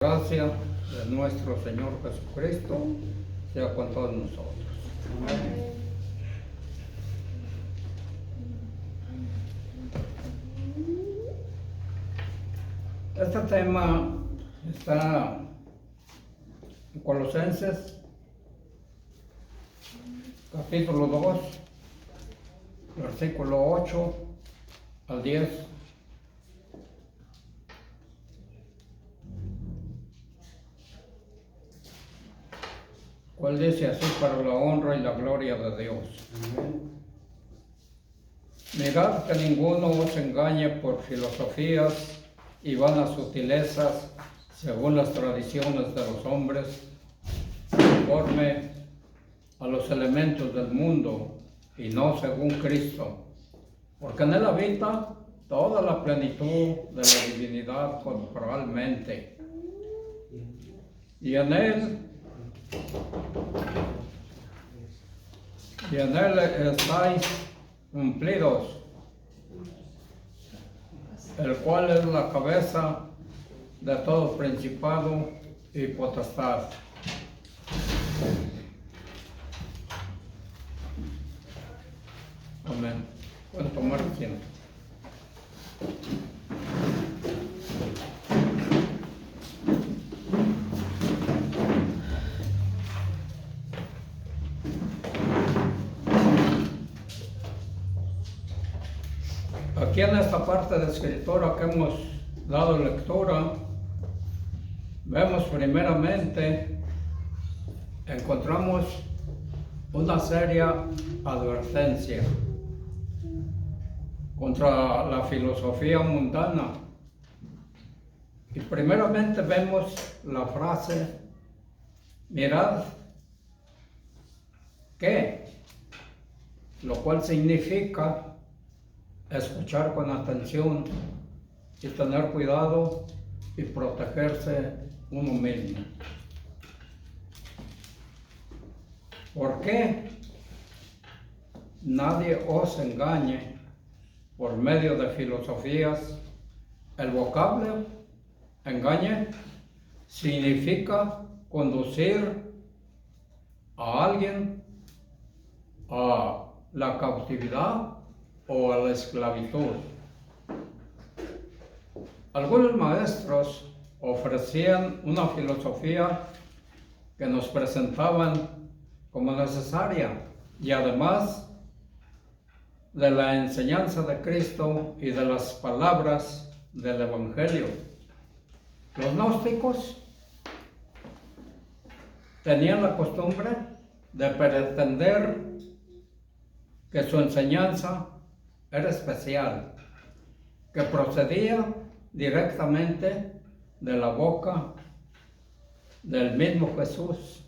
Gracia de nuestro Señor Jesucristo sea con todos nosotros. Amén. Este tema está en Colosenses, capítulo 2, versículo 8 al 10. Cual dice así: para la honra y la gloria de Dios. Amén. Mirad que ninguno os engañe por filosofías y vanas sutilezas, según las tradiciones de los hombres, conforme a los elementos del mundo, y no según Cristo, porque en él habita toda la plenitud de la divinidad corporalmente, y en él estáis cumplidos, el cual es la cabeza de todo principado y potestad. Amén. Pueden tomar asiento. Aquí en esta parte de escritura que hemos dado lectura, vemos primeramente, encontramos una seria advertencia contra la filosofía mundana. Y primeramente vemos la frase: mirad que, lo cual significa escuchar con atención y tener cuidado y protegerse uno mismo. ¿Por qué nadie os engañe por medio de filosofías? El vocablo engañe significa conducir a alguien a la cautividad o a la esclavitud. Algunos maestros ofrecían una filosofía que nos presentaban como necesaria, y además de la enseñanza de Cristo y de las palabras del Evangelio. Los gnósticos tenían la costumbre de pretender que su enseñanza era especial, que procedía directamente de la boca del mismo Jesús,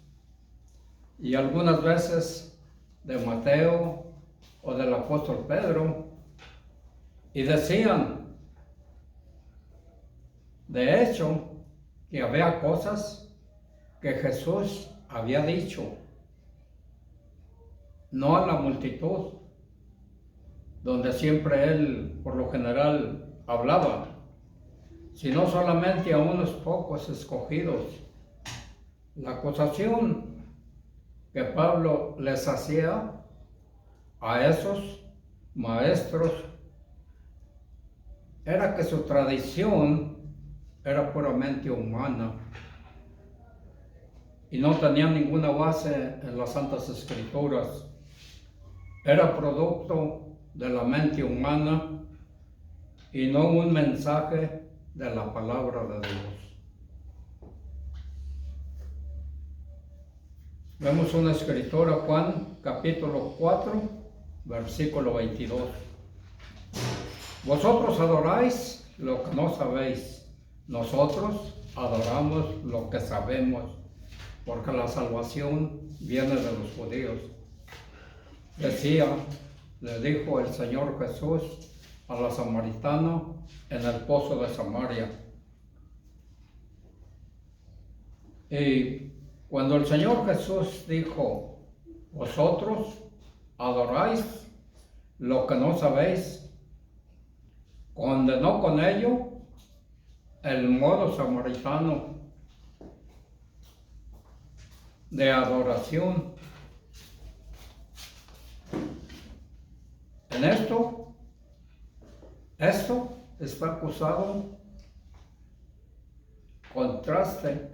y algunas veces de Mateo o del apóstol Pedro, y decían, de hecho, que había cosas que Jesús había dicho, no a la multitud, donde siempre él, por lo general, hablaba, sino solamente a unos pocos escogidos. La acusación que Pablo les hacía a esos maestros era que su tradición era puramente humana y no tenía ninguna base en las Santas Escrituras. Era producto de la mente humana y no un mensaje de la palabra de Dios. Vemos una escritura, Juan capítulo 4, versículo 22. Vosotros adoráis lo que no sabéis, nosotros adoramos lo que sabemos, porque la salvación viene de los judíos. Le dijo el Señor Jesús a la samaritana en el pozo de Samaria. Y cuando el Señor Jesús dijo, vosotros adoráis lo que no sabéis, condenó con ello el modo samaritano de adoración. En esto está acusado contraste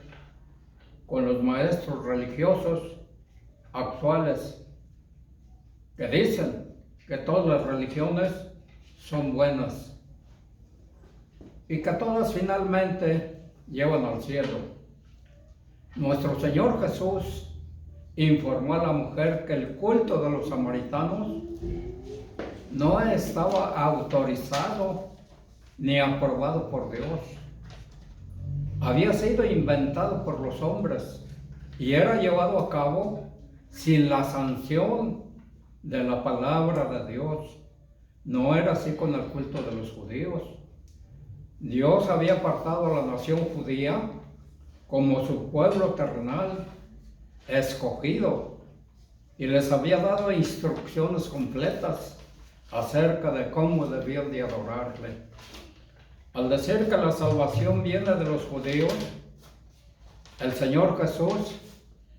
con los maestros religiosos actuales que dicen que todas las religiones son buenas y que todas finalmente llevan al cielo. Nuestro Señor Jesús informó a la mujer que el culto de los samaritanos no estaba autorizado ni aprobado por Dios. Había sido inventado por los hombres y era llevado a cabo sin la sanción de la palabra de Dios. No era así con el culto de los judíos. Dios había apartado a la nación judía como su pueblo terrenal, escogido, y les había dado instrucciones completas acerca de cómo debían de adorarle. Al decir que la salvación viene de los judíos, el Señor Jesús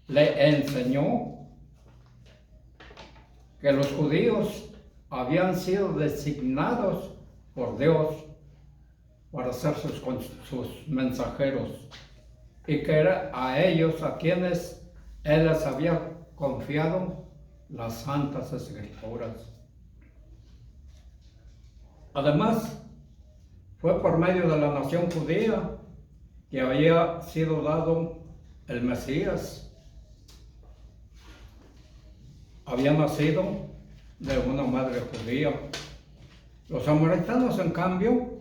le enseñó que los judíos habían sido designados por Dios para ser sus mensajeros y que era a ellos a quienes Él les había confiado las Santas Escrituras. Además, fue por medio de la nación judía que había sido dado el Mesías. Había nacido de una madre judía. Los samaritanos, en cambio,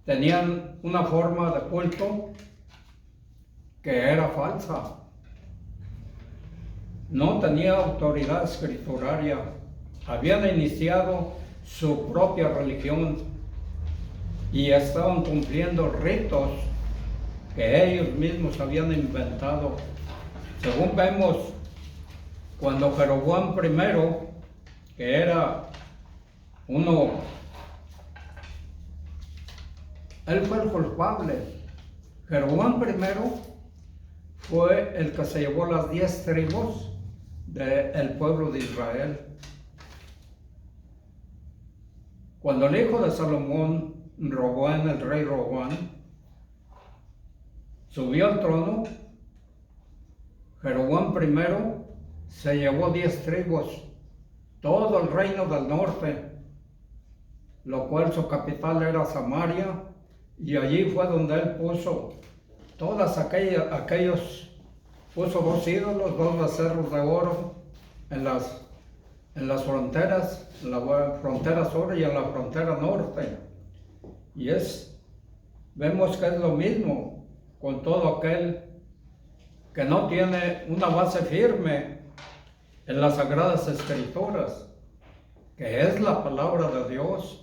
tenían una forma de culto que era falsa. No tenía autoridad escrituraria. Habían iniciado su propia religión y estaban cumpliendo ritos que ellos mismos habían inventado. Según vemos, cuando Jeroboam I, que era él fue el culpable. Jeroboam I fue el que se llevó las 10 tribus del pueblo de Israel. Cuando el hijo de Salomón, Roboam, el rey Roboam, subió al trono, Jeroboam I se llevó 10 tribus, todo el reino del norte, lo cual su capital era Samaria, y allí fue donde él puso todas puso 2 ídolos, 2 becerros de oro en las fronteras, en la frontera sur y en la frontera norte. Y vemos que es lo mismo con todo aquel que no tiene una base firme en las Sagradas Escrituras, que es la palabra de Dios.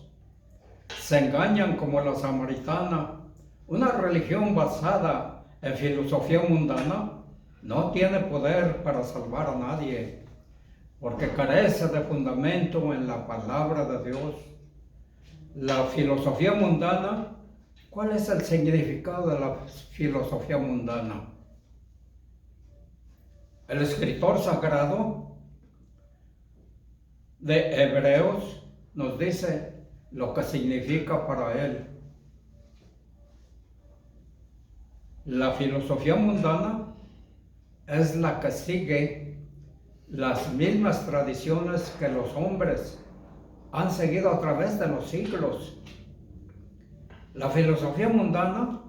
Se engañan como la samaritana. Una religión basada en filosofía mundana no tiene poder para salvar a nadie, porque carece de fundamento en la palabra de Dios. La filosofía mundana, ¿cuál es el significado de la filosofía mundana? El escritor sagrado de Hebreos nos dice lo que significa para él. La filosofía mundana es la que sigue las mismas tradiciones que los hombres han seguido a través de los siglos. La filosofía mundana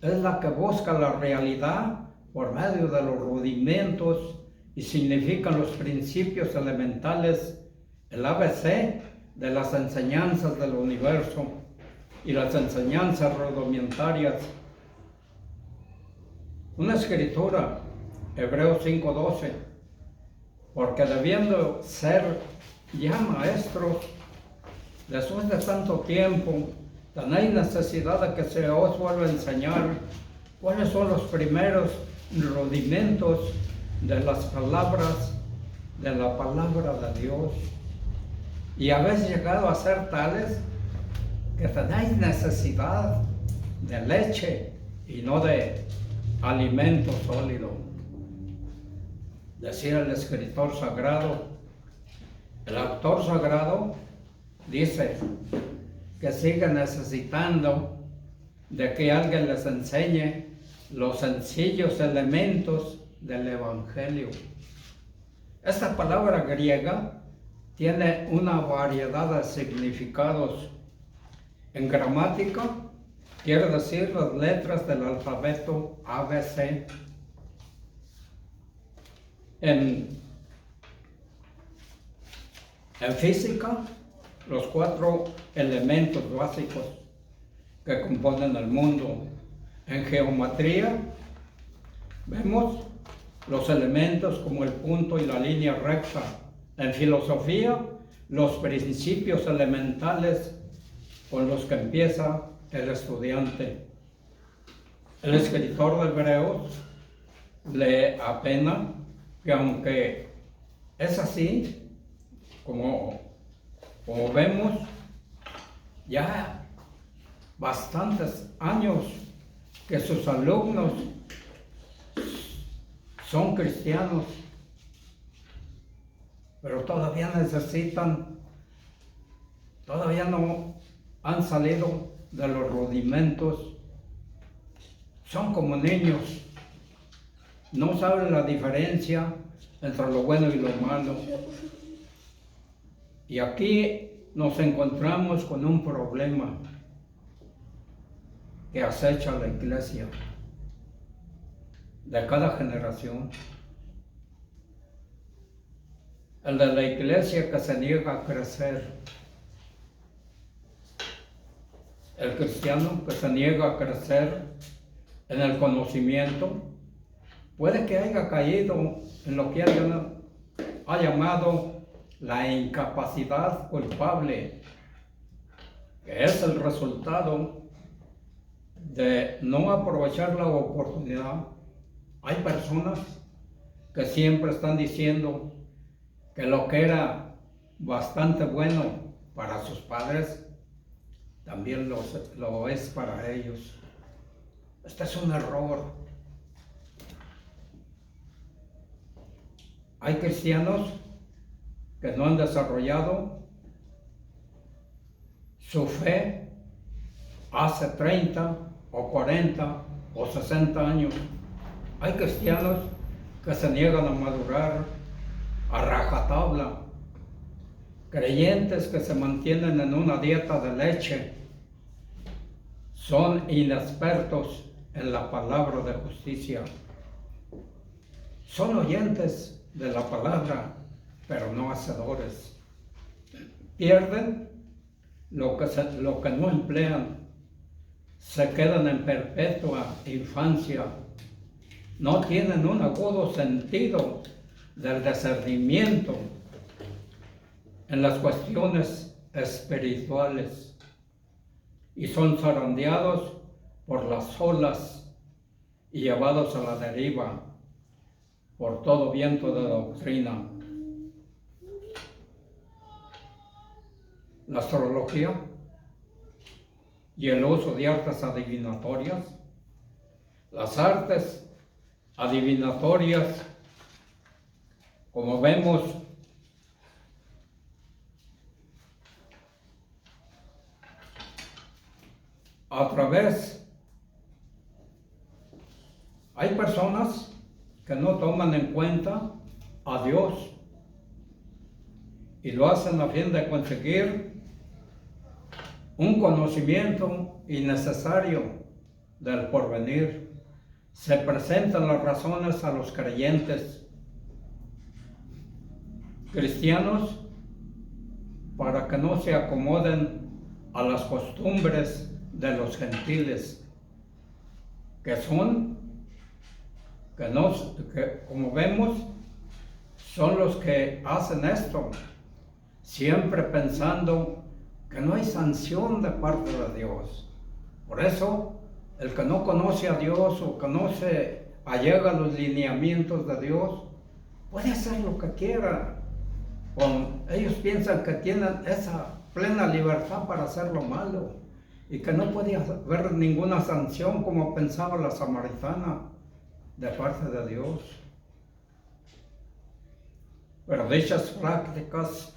es la que busca la realidad por medio de los rudimentos y significan los principios elementales, el ABC de las enseñanzas del universo y las enseñanzas rudimentarias. Una escritura, Hebreos 5:12, porque debiendo ser ya maestros, después de tanto tiempo, tenéis necesidad de que se os vuelva a enseñar cuáles son los primeros rudimentos de las palabras, de la palabra de Dios. Y habéis llegado a ser tales que tenéis necesidad de leche y no de alimento sólido. Decía el escritor sagrado, el autor sagrado dice que sigue necesitando de que alguien les enseñe los sencillos elementos del Evangelio. Esta palabra griega tiene una variedad de significados. En gramática quiere decir las letras del alfabeto ABC. En física, los 4 elementos básicos que componen el mundo. En geometría, vemos los elementos como el punto y la línea recta. En filosofía, los principios elementales con los que empieza el estudiante. El escritor de Hebreos le apena que aunque es así, como vemos, ya bastantes años que sus alumnos son cristianos, pero todavía todavía no han salido de los rudimentos, son como niños, no saben la diferencia entre lo bueno y lo malo. Y aquí nos encontramos con un problema que acecha a la iglesia de cada generación. El de la iglesia que se niega a crecer. El cristiano que se niega a crecer en el conocimiento puede que haya caído en lo que ha llamado la incapacidad culpable, que es el resultado de no aprovechar la oportunidad. Hay personas que siempre están diciendo que lo que era bastante bueno para sus padres, también lo es para ellos. Este es un error. Hay cristianos que no han desarrollado su fe hace 30 o 40 o 60 años. Hay cristianos que se niegan a madurar a rajatabla, creyentes que se mantienen en una dieta de leche, son inexpertos en la palabra de justicia. Son oyentes de la palabra, pero no hacedores. Pierden lo que no emplean, se quedan en perpetua infancia, no tienen un agudo sentido del discernimiento en las cuestiones espirituales y son zarandeados por las olas y llevados a la deriva por todo viento de doctrina. La astrología y el uso de artes adivinatorias. Las artes adivinatorias, como vemos, a través, hay personas que no toman en cuenta a Dios y lo hacen a fin de conseguir un conocimiento innecesario del porvenir. Se presentan las razones a los creyentes cristianos para que no se acomoden a las costumbres de los gentiles, que como vemos, son los que hacen esto, siempre pensando que no hay sanción de parte de Dios. Por eso, el que no conoce a Dios o que no se allega a los lineamientos de Dios, puede hacer lo que quiera. Ellos piensan que tienen esa plena libertad para hacer lo malo y que no puede haber ninguna sanción como pensaba la samaritana. de parte de Dios. Pero dichas prácticas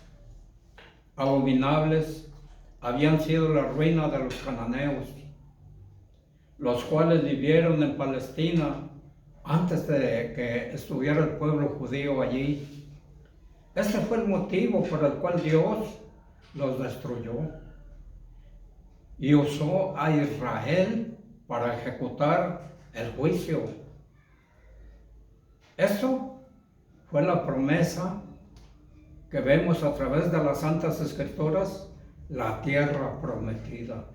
abominables habían sido la ruina de los cananeos, los cuales vivieron en Palestina antes de que estuviera el pueblo judío allí. Este fue el motivo por el cual Dios los destruyó y usó a Israel para ejecutar el juicio. Esto fue la promesa que vemos a través de las Santas Escrituras, la tierra prometida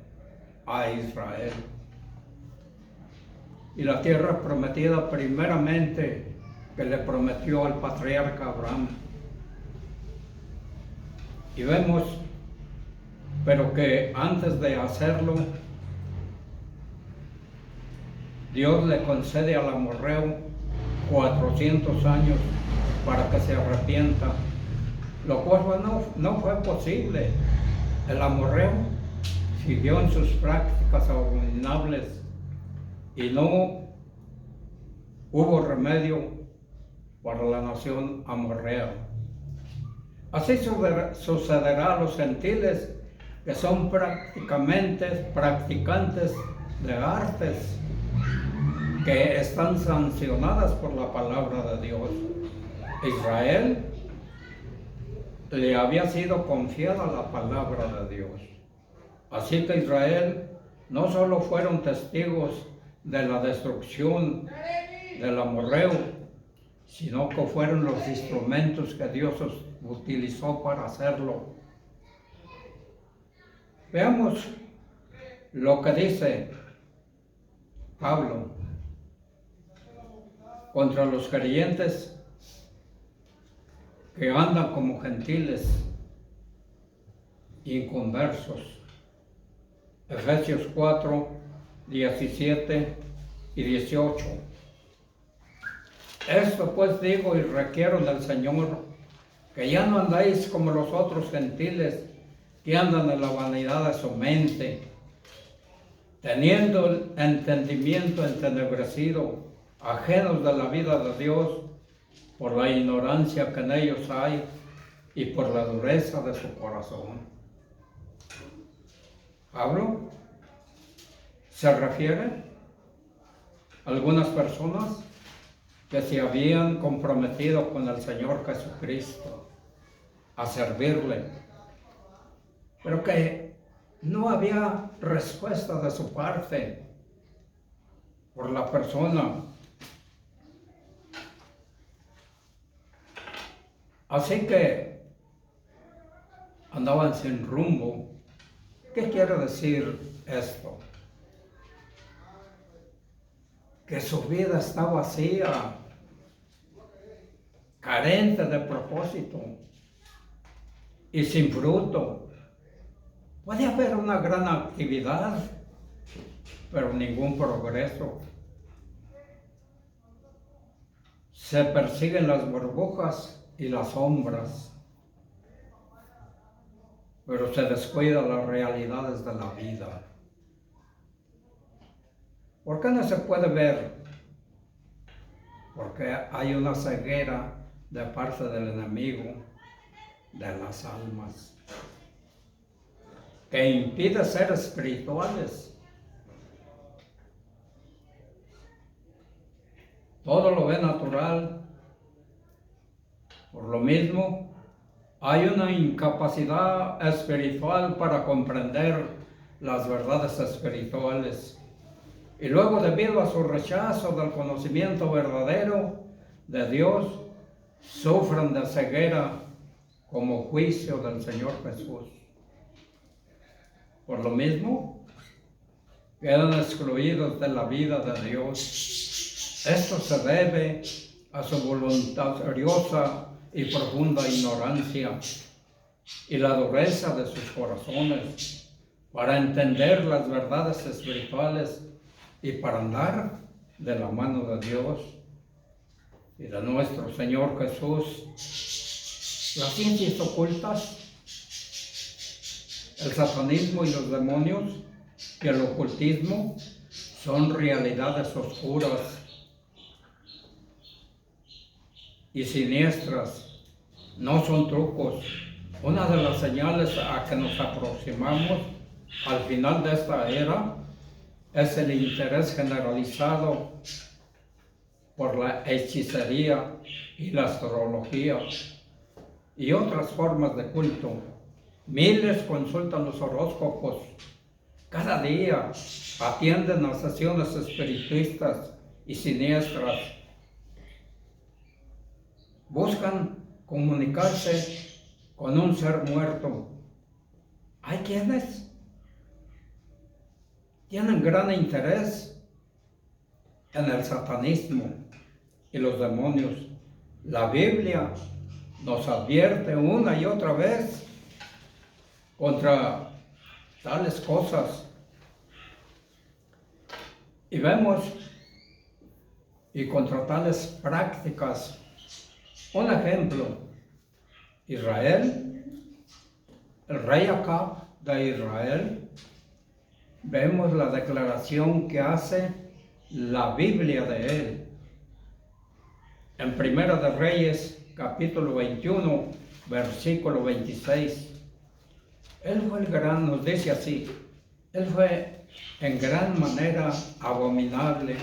a Israel. Y la tierra prometida primeramente que le prometió al patriarca Abraham. Y vemos, pero que antes de hacerlo, Dios le concede al amorreo 400 años para que se arrepienta, lo cual no fue posible. El amorreo siguió en sus prácticas abominables y no hubo remedio para la nación amorrea. Así sucederá a los gentiles que son practicantes de artes que están sancionadas por la palabra de Dios. Israel le había sido confiada la palabra de Dios. Así que Israel no solo fueron testigos de la destrucción del amorreo, sino que fueron los instrumentos que Dios utilizó para hacerlo. Veamos lo que dice Pablo contra los creyentes que andan como gentiles inconversos. Efesios 4, 17 y 18. Esto pues digo y requiero del Señor, que ya no andéis como los otros gentiles que andan en la vanidad de su mente, teniendo el entendimiento entenebrecido, ajenos de la vida de Dios, por la ignorancia que en ellos hay y por la dureza de su corazón. Pablo se refiere a algunas personas que se habían comprometido con el Señor Jesucristo a servirle, pero que no había respuesta de su parte por la persona. Así que andaban sin rumbo. ¿Qué quiere decir esto? Que su vida está vacía, carente de propósito y sin fruto. Puede haber una gran actividad, pero ningún progreso. Se persiguen las burbujas y las sombras, pero se descuidan las realidades de la vida. ¿Por qué no se puede ver? Porque hay una ceguera de parte del enemigo de las almas que impide ser espirituales. Todo lo ve natural. Por lo mismo, hay una incapacidad espiritual para comprender las verdades espirituales. Y luego, debido a su rechazo del conocimiento verdadero de Dios, sufren de ceguera como juicio del Señor Jesús. Por lo mismo, quedan excluidos de la vida de Dios. Esto se debe a su voluntariosa y profunda ignorancia y la dureza de sus corazones para entender las verdades espirituales y para andar de la mano de Dios y de nuestro Señor Jesús. Las ciencias ocultas, el satanismo y los demonios y el ocultismo son realidades oscuras y siniestras, no son trucos. Una de las señales a que nos aproximamos al final de esta era es el interés generalizado por la hechicería y la astrología y otras formas de culto. Miles consultan los horóscopos cada día, atienden a sesiones espiritistas y siniestras. Buscan comunicarse con un ser muerto. Hay quienes tienen gran interés en el satanismo y los demonios. La Biblia nos advierte una y otra vez contra tales cosas. Y vemos, y contra tales prácticas. Un ejemplo, Israel, el rey Acab de Israel, vemos la declaración que hace la Biblia de él. En Primera de Reyes, capítulo 21, versículo 26. Él fue el gran, nos dice así, él fue en gran manera abominable,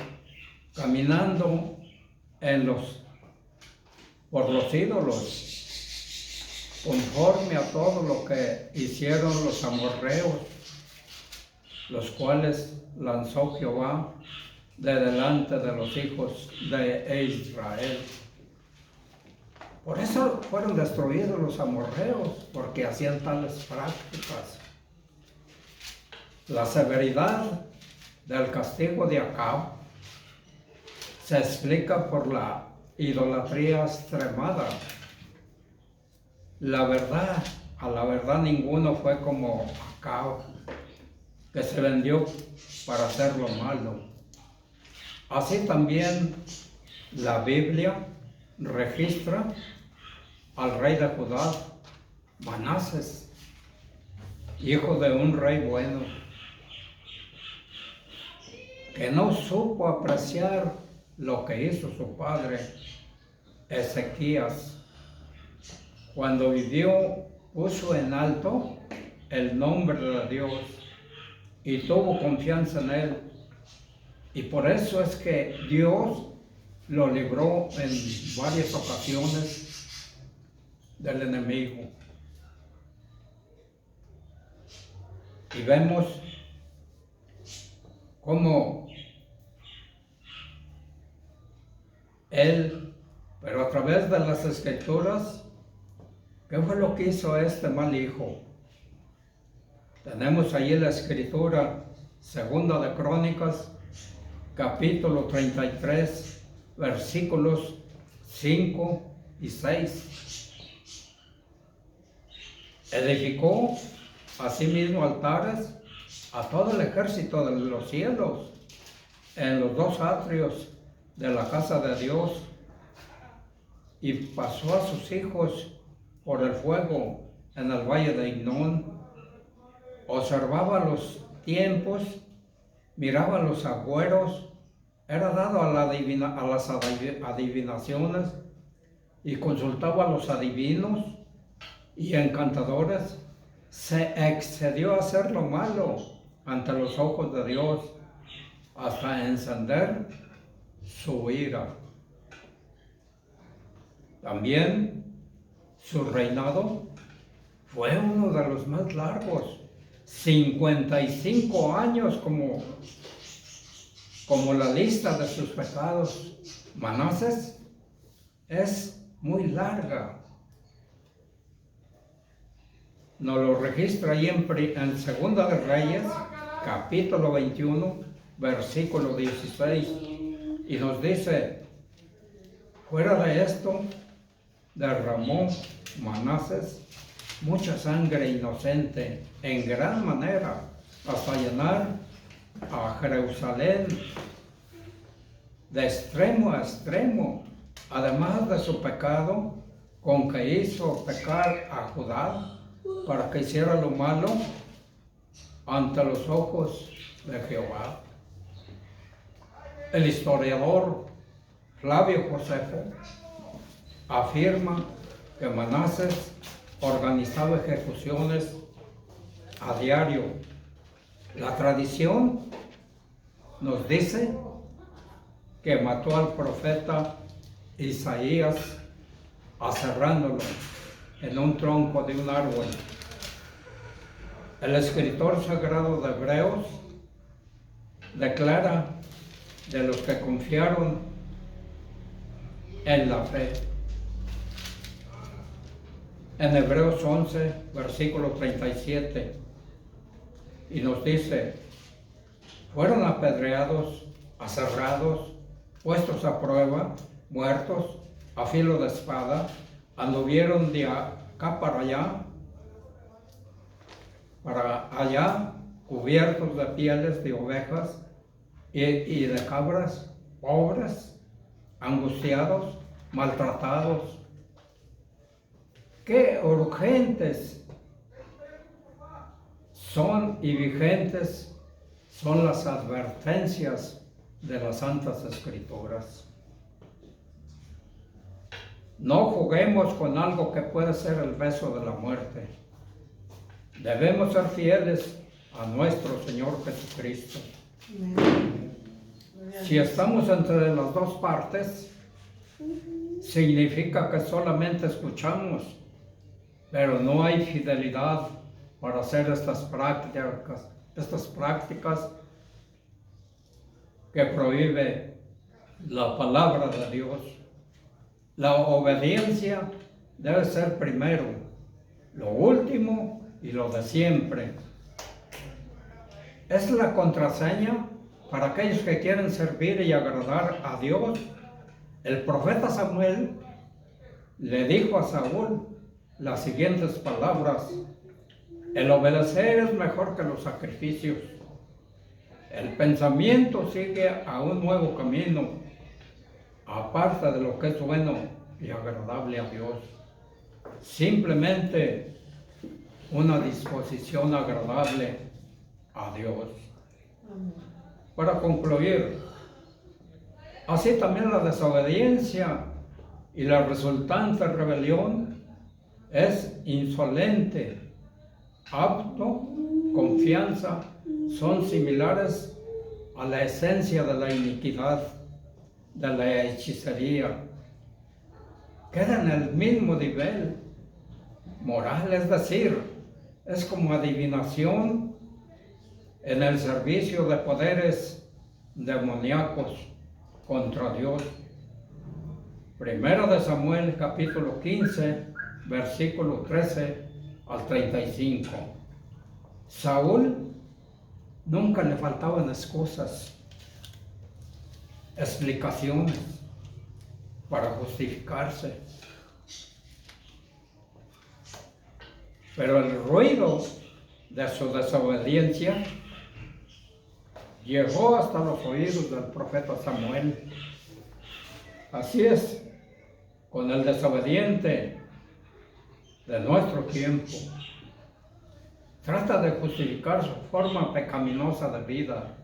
caminando por los ídolos, conforme a todo lo que hicieron los amorreos, los cuales lanzó Jehová de delante de los hijos de Israel. Por eso fueron destruidos los amorreos, porque hacían tales prácticas. La severidad del castigo de Acab se explica por la idolatría extremada. A la verdad ninguno fue como Acab, que se vendió para hacer lo malo. Así también la Biblia registra al rey de Judá, Manases, hijo de un rey bueno, que no supo apreciar lo que hizo su padre Ezequías. Cuando vivió, puso en alto el nombre de Dios y tuvo confianza en él. Y por eso es que Dios lo libró en varias ocasiones del enemigo. Y vemos cómo él, pero a través de las escrituras, ¿qué fue lo que hizo este mal hijo? Tenemos ahí la escritura, Segunda de Crónicas, capítulo 33, versículos 5 y 6. Edificó asimismo altares a todo el ejército de los cielos en los dos atrios de la casa de Dios, y pasó a sus hijos por el fuego en el valle de Hinón. Observaba los tiempos, miraba los agüeros, era dado a las adivinaciones, y consultaba a los adivinos y encantadores. Se excedió a hacer lo malo ante los ojos de Dios, hasta encender su ira. También su reinado fue uno de los más largos, 55 años como la lista de sus pecados. Manases es muy larga. Nos lo registra ahí en Segunda de Reyes, capítulo 21, versículo 16, y nos dice: fuera de esto, derramó Manases mucha sangre inocente en gran manera, hasta llenar a Jerusalén de extremo a extremo, además de su pecado, con que hizo pecar a Judá para que hiciera lo malo ante los ojos de Jehová. El historiador Flavio Josefo afirma que Manases organizaba ejecuciones a diario. La tradición nos dice que mató al profeta Isaías aserrándolo en un tronco de un árbol. El escritor sagrado de Hebreos declara de los que confiaron en la fe. En Hebreos 11, versículo 37, y nos dice: fueron apedreados, aserrados, puestos a prueba, muertos a filo de espada, anduvieron de acá para allá, cubiertos de pieles de ovejas y de cabras, pobres, angustiados, maltratados. Qué urgentes son y vigentes son las advertencias de las Santas Escrituras. No juguemos con algo que puede ser el beso de la muerte. Debemos ser fieles a nuestro Señor Jesucristo. Si estamos entre las dos partes, significa que solamente escuchamos, pero no hay fidelidad para hacer estas prácticas que prohíbe la palabra de Dios. La obediencia debe ser primero, lo último y lo de siempre. Es la contraseña para aquellos que quieren servir y agradar a Dios. El profeta Samuel le dijo a Saúl las siguientes palabras: el obedecer es mejor que los sacrificios. El pensamiento sigue a un nuevo camino, aparte de lo que es bueno y agradable a Dios. Simplemente una disposición agradable a Dios. Para concluir, así también la desobediencia y la resultante rebelión es insolente, apto, confianza, son similares a la esencia de la iniquidad, de la hechicería. Queda en el mismo nivel moral, es decir, es como adivinación en el servicio de poderes demoníacos contra Dios. Primero de Samuel, capítulo 15, versículo 13 al 35. Saúl nunca le faltaban excusas, explicaciones para justificarse. Pero el ruido de su desobediencia llegó hasta los oídos del profeta Samuel. Así es con el desobediente de nuestro tiempo. Trata de justificar su forma pecaminosa de vida,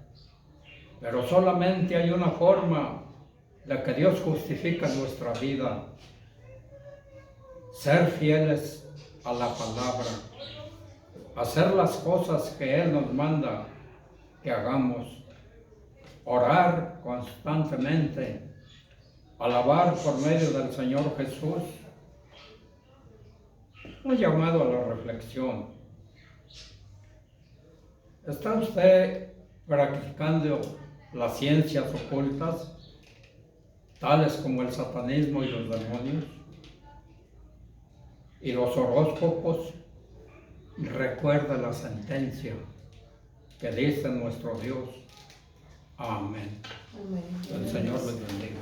pero solamente hay una forma de que Dios justifica nuestra vida: ser fieles a la palabra, hacer las cosas que Él nos manda que hagamos, orar constantemente, alabar por medio del Señor Jesús. Un llamado a la reflexión: ¿está usted practicando las ciencias ocultas, tales como el satanismo y los demonios y los horóscopos? Recuerda la sentencia que dice nuestro Dios. Amén. Amén. El Señor les bendiga.